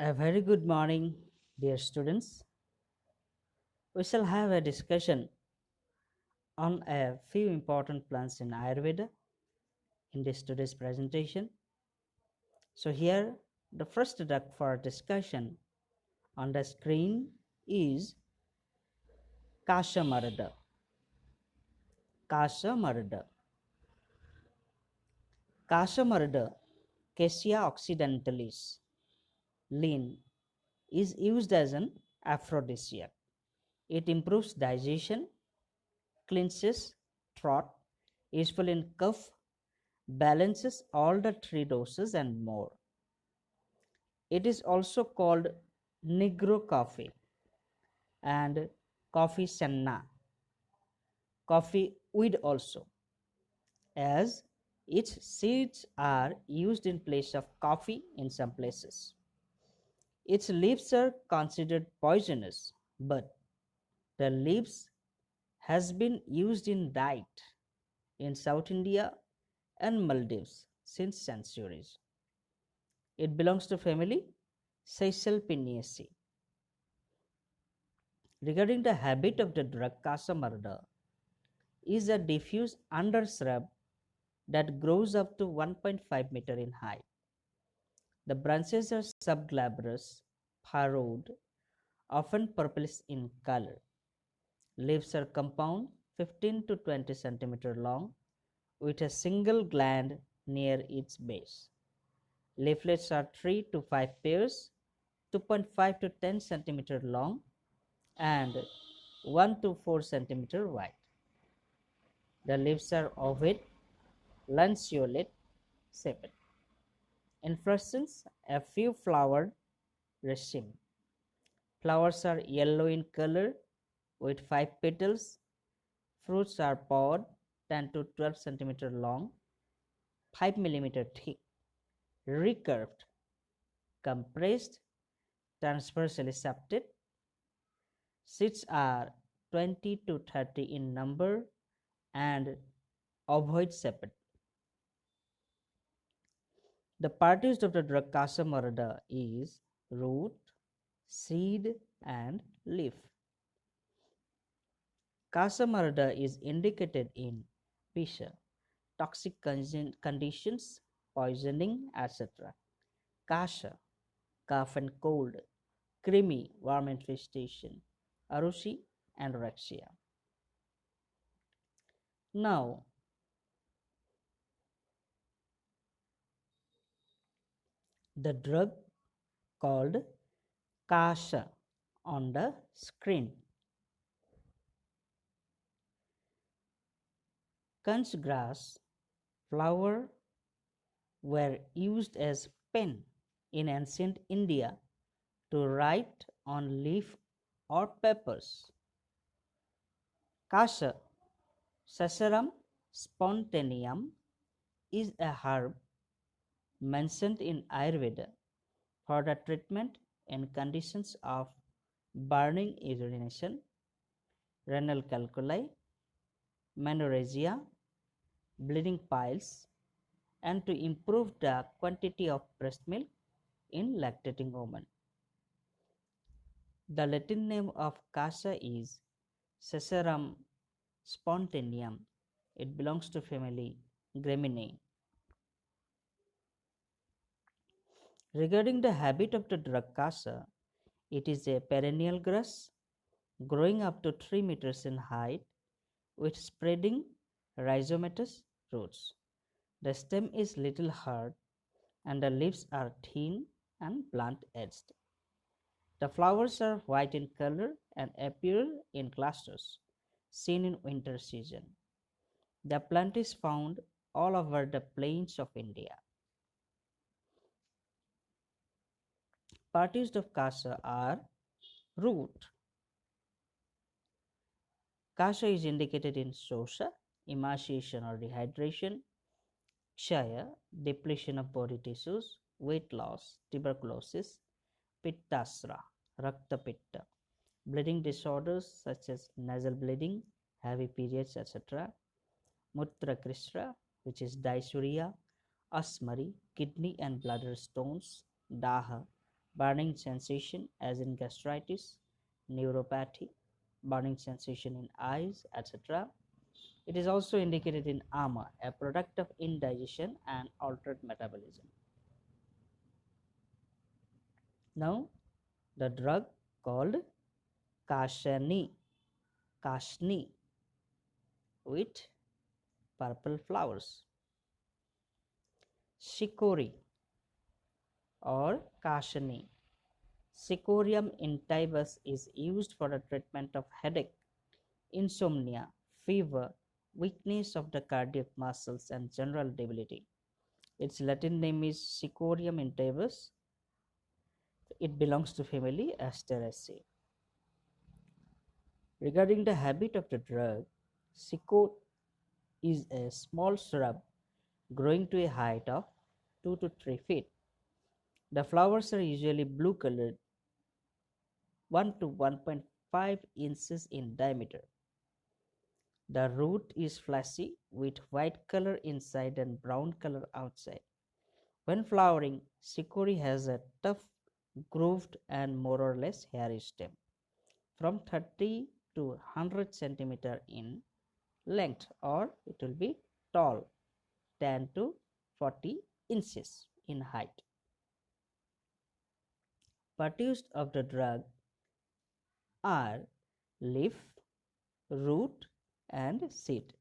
A very good morning, dear students. We shall have a discussion on a few important plants in Ayurveda in this today's presentation. So, here the first drug for discussion on the screen is Kashamarda. Kashamarda. Kashamarda, Cassia occidentalis, lean, is used as an aphrodisiac. It improves digestion, cleanses throat, useful in cough, balances all the three doses and more. It is also called Negro coffee and coffee senna, coffee weed also, as its seeds are used in place of coffee in some places. Its leaves are considered poisonous, but the leaves has been used in diet in South India and Maldives since centuries. It belongs to family Caesalpiniaceae. Regarding the habit of the drug Casamurda, is a diffuse undershrub that grows up to 1.5 meter in height. The branches are subglabrous, furrowed, often purplish in color. Leaves are compound, 15 to 20 centimeter long, with a single gland near its base. Leaflets are 3 to 5 pairs, 2.5 to 10 centimeter long, and 1 to 4 centimeter wide. The leaves are ovate, lanceolate, shaped. Inflorescence a few flowered raceme. Flowers are yellow in color with 5 petals. Fruits are pod 10 to 12 centimeter long, 5 millimeter thick, recurved, compressed, transversely septate. Seeds are 20 to 30 in number and ovoid shaped. The parties of the drug Casamurda is root, seed, and leaf. Casamurda is indicated in Pisha, toxic conditions, poisoning, etc. Kasha, cough and cold, creamy, worm infestation, arushi, anorexia. Now, the drug called Kasha on the screen. Kunch grass, flower were used as pen in ancient India to write on leaf or papers. Kasha, Sasaram spontaneum, is a herb mentioned in Ayurveda for the treatment in conditions of burning urination, renal calculi, menorrhagia, bleeding piles, and to improve the quantity of breast milk in lactating women. The Latin name of Kasha is Caesarum spontaneum. It belongs to family Gramineae. Regarding the habit of the drug Kasha, it is a perennial grass growing up to 3 meters in height with spreading rhizomatous roots. The stem is little hard and the leaves are thin and blunt edged. The flowers are white in color and appear in clusters, seen in winter season. The plant is found all over the plains of India. Parties of Kasha are root. Kasha is indicated in Shosha, emaciation or dehydration, Kshaya, depletion of body tissues, weight loss, tuberculosis, Pittasra, Rakta Pitta, bleeding disorders such as nasal bleeding, heavy periods, etc. Mutra Krishra, which is dysuria, Asmari, kidney and bladder stones, Daha, burning sensation as in gastritis, neuropathy, burning sensation in eyes, etc. It is also indicated in AMA, a product of indigestion and altered metabolism. Now, the drug called Kashani, Kashni with purple flowers. Shikori or Kashani. Sycorium intybus is used for the treatment of headache, insomnia, fever, weakness of the cardiac muscles, and general debility. Its Latin name is Sycorium intybus. It belongs to family Asteraceae. Regarding the habit of the drug, Sycor is a small shrub growing to a height of 2 to 3 feet. The flowers are usually blue colored, 1 to 1.5 inches in diameter. The root is fleshy with white color inside and brown color outside. When flowering, chicory has a tough, grooved and more or less hairy stem, from 30 to 100 centimeter in length, or it will be tall, 10 to 40 inches in height. Produced of the drug are leaf, root and seed.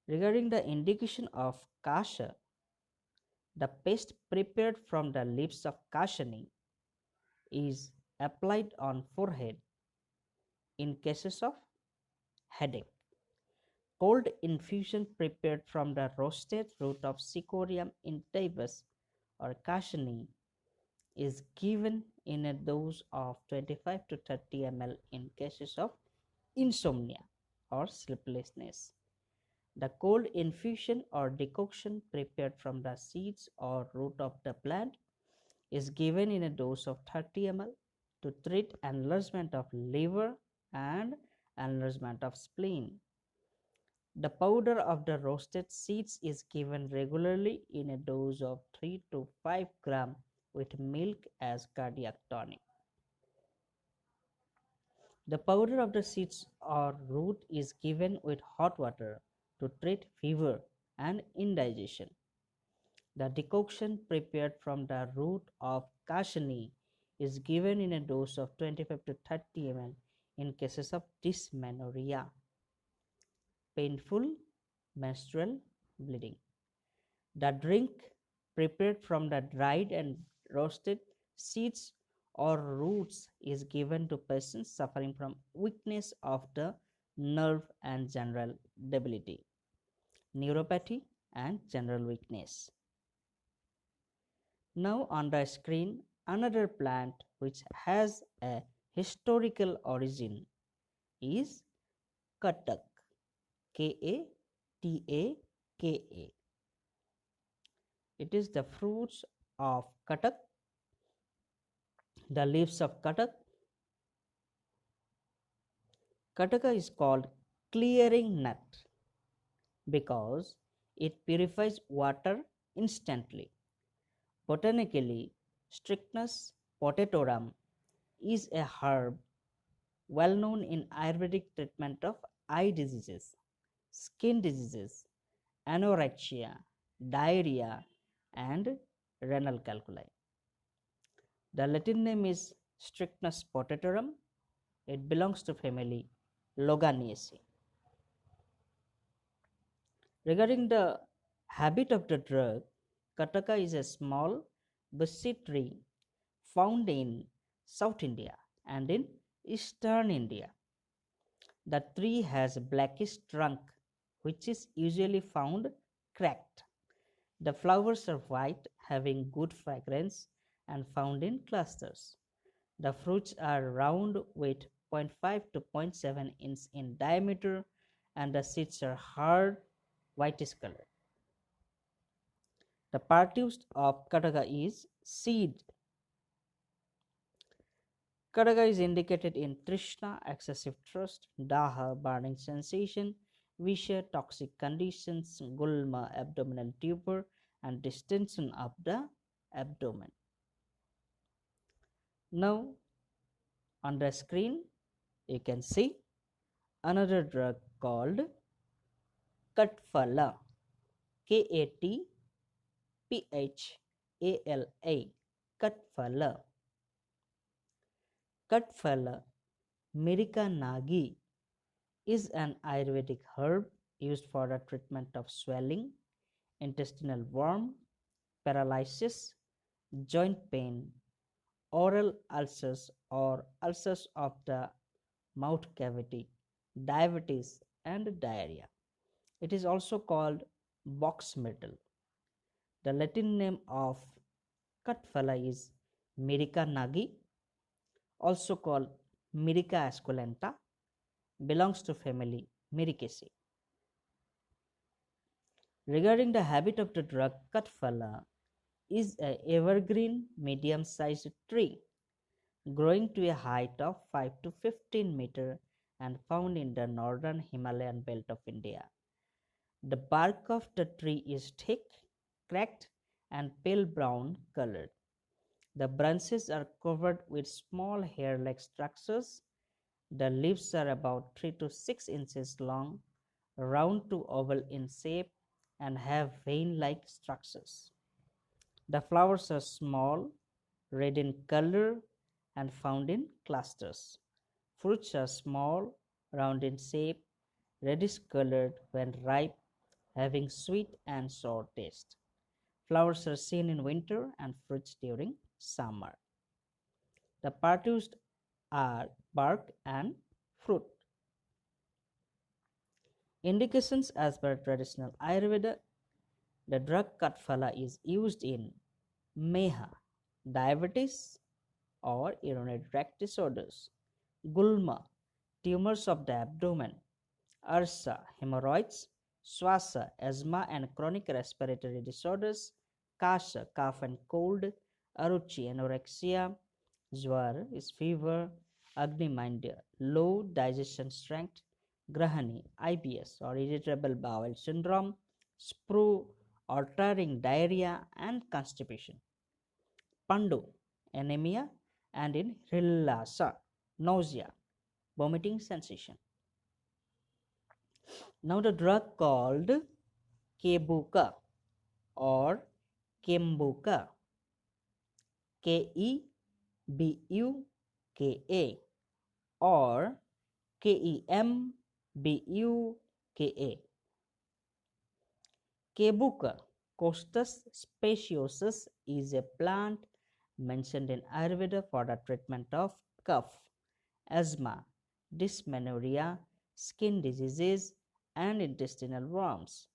Regarding the indication of kasha, the paste prepared from the leaves of kashani is applied on forehead in cases of headache. Cold infusion prepared from the roasted root of Sycorium intybus or kashani is given in a dose of 25 to 30 ml in cases of insomnia or sleeplessness. The cold infusion or decoction prepared from the seeds or root of the plant is given in a dose of 30 ml to treat enlargement of liver and enlargement of spleen. The powder of the roasted seeds is given regularly in a dose of 3 to 5 gram with milk as cardiac tonic. The powder of the seeds or root is given with hot water to treat fever and indigestion. The decoction prepared from the root of kashani is given in a dose of 25 to 30 ml in cases of dysmenorrhea, painful menstrual bleeding. The drink prepared from the dried and roasted seeds or roots is given to patients suffering from weakness of the nerve and general debility, neuropathy and general weakness. Now on the screen, another plant which has a historical origin is Katak, K-A-T-A-K-A. It is the fruits of Katak, the leaves of Katak. Kataka is called clearing nut because it purifies water instantly. Botanically, Strychnus potatorum is a herb well known in Ayurvedic treatment of eye diseases, skin diseases, anorexia, diarrhea, and renal calculi. The Latin name is Strychnus potatorum. It belongs to family Loganiaceae. Regarding the habit of the drug, Kataka is a small bushy tree found in South India and in Eastern India. The tree has a blackish trunk which is usually found cracked. The flowers are white, having good fragrance and found in clusters. The fruits are round with 0.5 to 0.7 inch in diameter and the seeds are hard whitish color. The produce of Kataka is seed. Kataka is indicated in Trishna, excessive thirst, Daha, burning sensation, Visha, toxic conditions, Gulma, abdominal tumor, and distension of the abdomen. Now on the screen you can see another drug called Katphala, Katphala, Katphala. Katphala Nagi is an Ayurvedic herb used for the treatment of swelling, intestinal worm, paralysis, joint pain, oral ulcers or ulcers of the mouth cavity, diabetes, and diarrhea. It is also called box myrtle. The Latin name of Katphala is Myrica nagi, also called Myrica esculenta, belongs to family Myricaceae. Regarding the habit of the drug, Katphala is a evergreen medium-sized tree growing to a height of 5 to 15 meter and found in the northern Himalayan belt of India. The bark of the tree is thick, cracked, and pale brown colored. The branches are covered with small hair-like structures. The leaves are about 3 to 6 inches long, round to oval in shape, and have vein-like structures. The flowers are small, red in color, and found in clusters. Fruits are small, round in shape, reddish colored when ripe, having sweet and sour taste. Flowers are seen in winter and fruits during summer. The part used are bark and fruit. Indications as per traditional Ayurveda, the drug Katphala is used in Meha, diabetes or urinary tract disorders, Gulma, tumors of the abdomen, Arsa, hemorrhoids, Swasa, asthma and chronic respiratory disorders, Kasha, cough and cold, Aruchi, anorexia, Jwar is fever, Agni-mindya, low digestion strength, Grahani, IBS or irritable bowel syndrome, sprue or tearing diarrhea and constipation, Pandu, anemia, and in Hrilasa, nausea, vomiting sensation. Now the drug called Kebuka or Kembuka, Kebuka or Kembuka. Kebuka costus speciosus is a plant mentioned in Ayurveda for the treatment of cough, asthma, dysmenorrhea, skin diseases, and intestinal worms.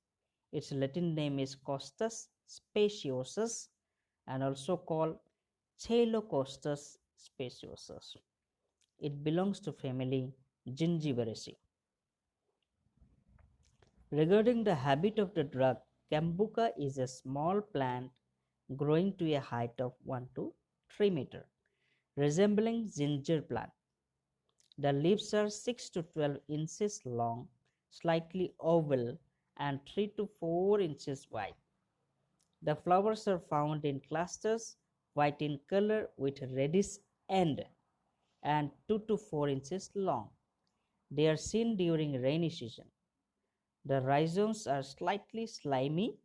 Its Latin name is Costus speciosus and also called Chelocostus speciosus. It belongs to family Gingiveraceae. Regarding the habit of the drug, Cambuca is a small plant growing to a height of 1 to 3 meter, resembling ginger plant. The leaves are 6 to 12 inches long, slightly oval, and 3 to 4 inches wide. The flowers are found in clusters, white in color with reddish end, and 2 to 4 inches long. They are seen during rainy season. The rhizomes are slightly slimy,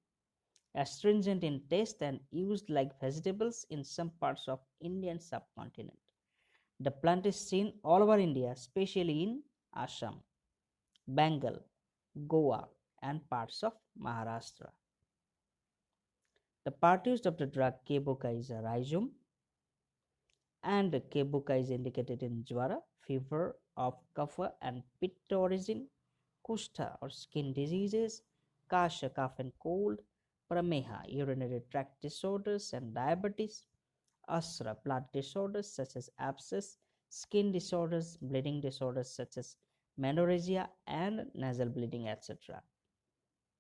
astringent in taste, and used like vegetables in some parts of Indian subcontinent. The plant is seen all over India, especially in Assam, Bengal, Goa, and parts of Maharashtra. The part used of the drug Kebuka is a rhizome, and Kebuka is indicated in Jwara, fever of kapha and pitta origin, Kushta or skin diseases, Kasha, cough and cold, Prameha, urinary tract disorders and diabetes, Asra, blood disorders such as abscess, skin disorders, bleeding disorders such as menorrhagia and nasal bleeding, etc.